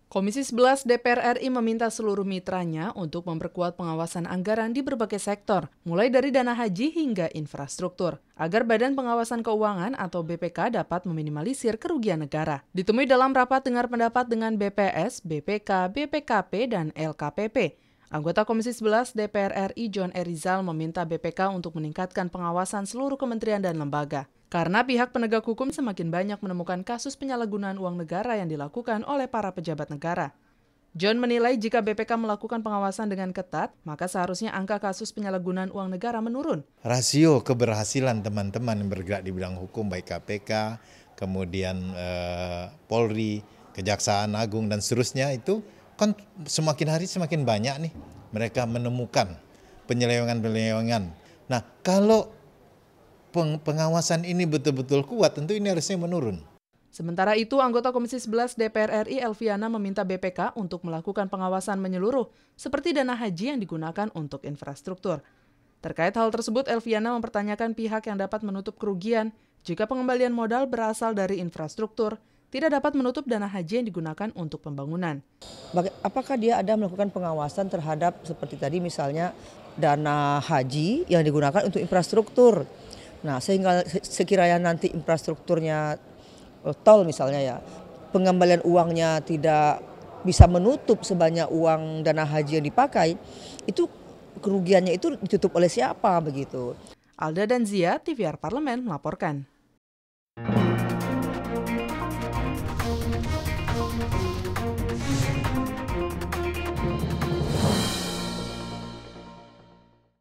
Komisi 11 DPR RI meminta seluruh mitranya untuk memperkuat pengawasan anggaran di berbagai sektor, mulai dari dana haji hingga infrastruktur, agar Badan Pengawasan Keuangan atau BPK dapat meminimalisir kerugian negara. Ditemui dalam rapat dengar pendapat dengan BPS, BPK, BPKP, dan LKPP, anggota Komisi 11 DPR RI John Erizal meminta BPK untuk meningkatkan pengawasan seluruh kementerian dan lembaga. Karena pihak penegak hukum semakin banyak menemukan kasus penyalahgunaan uang negara yang dilakukan oleh para pejabat negara. John menilai jika BPK melakukan pengawasan dengan ketat, maka seharusnya angka kasus penyalahgunaan uang negara menurun. Rasio keberhasilan teman-teman yang bergerak di bidang hukum, baik KPK, kemudian Polri, Kejaksaan Agung, dan seterusnya itu kan semakin hari semakin banyak nih mereka menemukan penyelewengan-penyelewengan. Nah, kalau pengawasan ini betul-betul kuat, tentu ini harusnya menurun. Sementara itu, anggota Komisi 11 DPR RI Elviana meminta BPK untuk melakukan pengawasan menyeluruh, seperti dana haji yang digunakan untuk infrastruktur. Terkait hal tersebut, Elviana mempertanyakan pihak yang dapat menutup kerugian jika pengembalian modal berasal dari infrastruktur tidak dapat menutup dana haji yang digunakan untuk pembangunan. Apakah dia ada melakukan pengawasan terhadap seperti tadi misalnya dana haji yang digunakan untuk infrastruktur? Nah, sehingga sekiranya nanti infrastrukturnya tol misalnya ya, pengembalian uangnya tidak bisa menutup sebanyak uang dana haji yang dipakai, itu kerugiannya itu ditutup oleh siapa begitu? Alda dan Zia, TVR Parlemen melaporkan.